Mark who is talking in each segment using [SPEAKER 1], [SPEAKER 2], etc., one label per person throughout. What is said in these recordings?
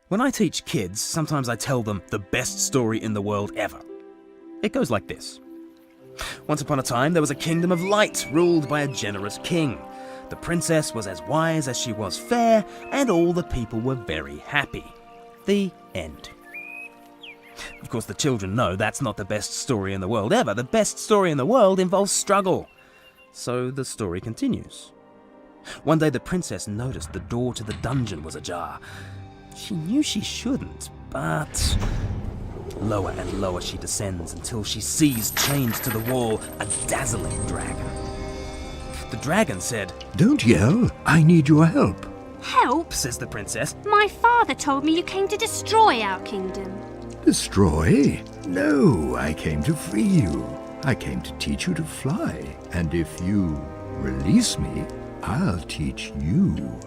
[SPEAKER 1] When I teach kids, sometimes I tell them the best story in the world ever. It goes like this. Once upon a time, there was a kingdom of light ruled by a generous king. The princess was as wise as she was fair, and all the people were very happy. The end. Of course, the children know that's not the best story in the world ever. The best story in the world involves struggle. So the story continues. One day, the princess noticed the door to the dungeon was ajar. She knew she shouldn't, but lower and lower she descends until she sees, chained to the wall, a dazzling dragon. The dragon said,
[SPEAKER 2] "Don't yell. I need your help."
[SPEAKER 3] Help?
[SPEAKER 1] says the princess.
[SPEAKER 3] My father told me you came to destroy our kingdom.
[SPEAKER 2] Destroy? No, I came to free you. I came to teach you to fly. And if you release me, I'll teach you.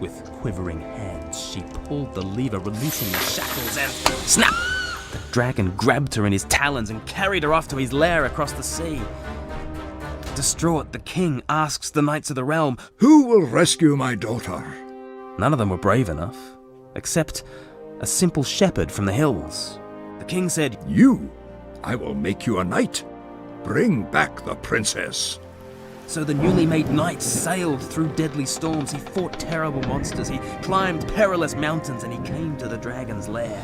[SPEAKER 1] With quivering hands, she pulled the lever, releasing the shackles, and snap! The dragon grabbed her in his talons and carried her off to his lair across the sea. Distraught, the king asks the knights of the realm,
[SPEAKER 2] Who will rescue my daughter?
[SPEAKER 1] None of them were brave enough, except a simple shepherd from the hills. The king said,
[SPEAKER 2] You. I will make you a knight. Bring back the princess.
[SPEAKER 1] So the newly made knight sailed through deadly storms, he fought terrible monsters, he climbed perilous mountains, and he came to the dragon's lair.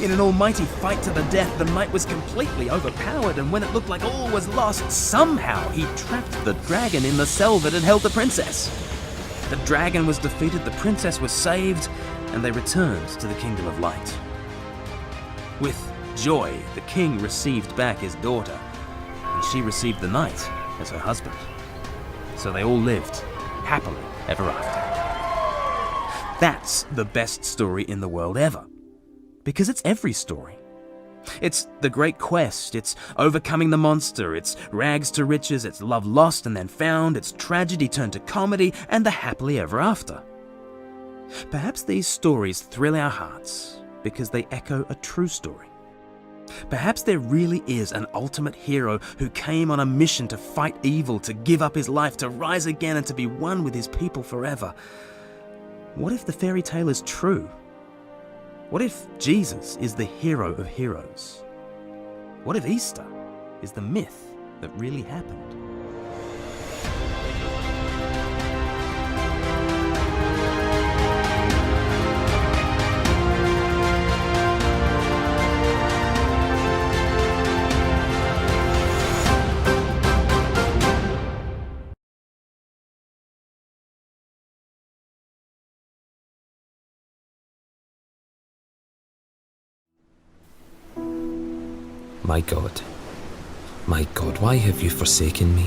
[SPEAKER 1] In an almighty fight to the death, the knight was completely overpowered, and when it looked like all was lost, somehow he trapped the dragon in the cell that had held the princess. The dragon was defeated, the princess was saved, and they returned to the Kingdom of Light. With joy, the king received back his daughter, and she received the knight as her husband. So they all lived happily ever after. That's the best story in the world ever. Because it's every story. It's the great quest, it's overcoming the monster, it's rags to riches, it's love lost and then found, it's tragedy turned to comedy, and the happily ever after. Perhaps these stories thrill our hearts because they echo a true story. Perhaps there really is an ultimate hero who came on a mission to fight evil, to give up his life, to rise again and to be one with his people forever. What if the fairy tale is true? What if Jesus is the hero of heroes? What if Easter is the myth that really happened?
[SPEAKER 4] My God, why have you forsaken me?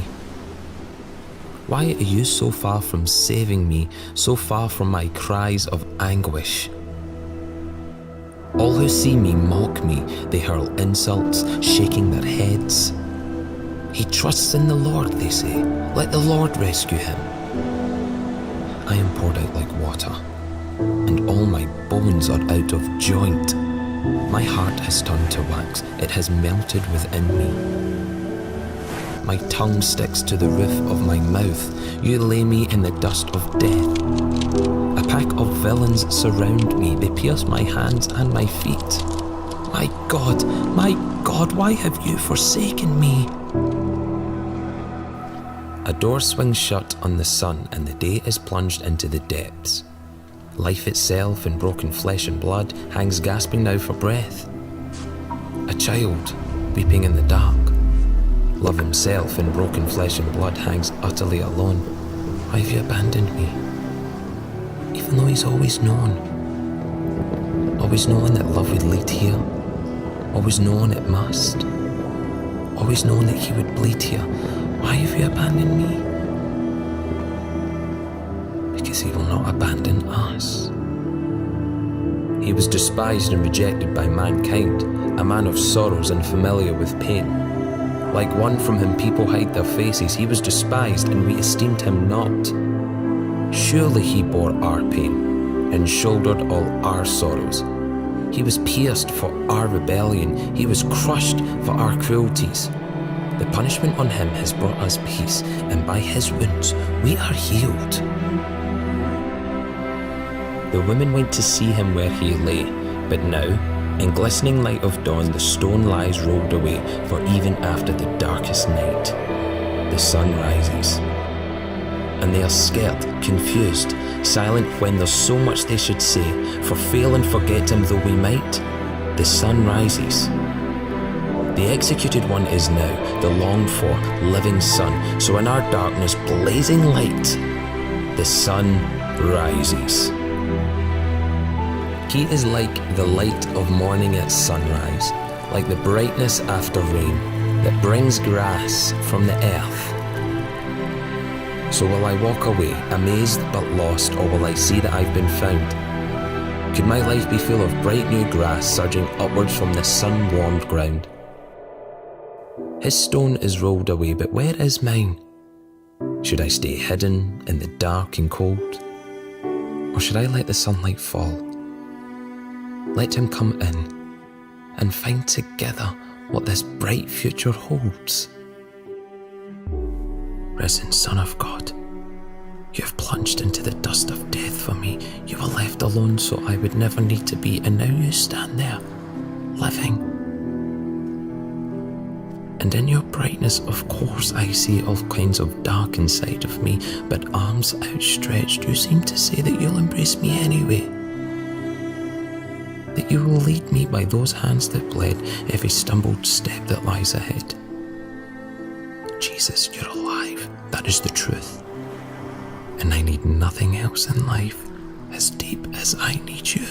[SPEAKER 4] Why are you so far from saving me, so far from my cries of anguish? All who see me mock me, they hurl insults, shaking their heads. He trusts in the Lord, they say. Let the Lord rescue him. I am poured out like water, and all my bones are out of joint. My heart has turned to wax, it has melted within me. My tongue sticks to the roof of my mouth, you lay me in the dust of death. A pack of villains surround me, they pierce my hands and my feet. My God, why have you forsaken me? A door swings shut on the sun and the day is plunged into the depths. Life itself in broken flesh and blood hangs gasping now for breath. A child weeping in the dark. Love himself in broken flesh and blood hangs utterly alone. Why have you abandoned me? Even though he's always known. Always known that love would lead here. Always known it must. Always known that he would bleed here. Why have you abandoned me? Because he will not abandon us. He was despised and rejected by mankind, a man of sorrows and familiar with pain. Like one from whom people hide their faces, he was despised and we esteemed him not. Surely he bore our pain and shouldered all our sorrows. He was pierced for our rebellion, he was crushed for our cruelties. The punishment on him has brought us peace, and by his wounds we are healed. The women went to see him where he lay, but now, in glistening light of dawn, the stone lies rolled away, for even after the darkest night, the sun rises. And they are scared, confused, silent when there's so much they should say, for fail and forget him though we might, the sun rises. The executed one is now the longed for, living sun, so in our darkness, blazing light, the sun rises. He is like the light of morning at sunrise, like the brightness after rain that brings grass from the earth. So will I walk away, amazed but lost, or will I see that I've been found? Could my life be full of bright new grass surging upwards from the sun-warmed ground? His stone is rolled away, but where is mine? Should I stay hidden in the dark and cold? Or should I let the sunlight fall? Let him come in and find together what this bright future holds. Risen Son of God, you have plunged into the dust of death for me. You were left alone so I would never need to be, and now you stand there, living. And in your brightness, of course, I see all kinds of dark inside of me, but arms outstretched, you seem to say that you'll embrace me anyway. That you will lead me by those hands that bled every stumbled step that lies ahead. Jesus, you're alive. That is the truth. And I need nothing else in life as deep as I need you.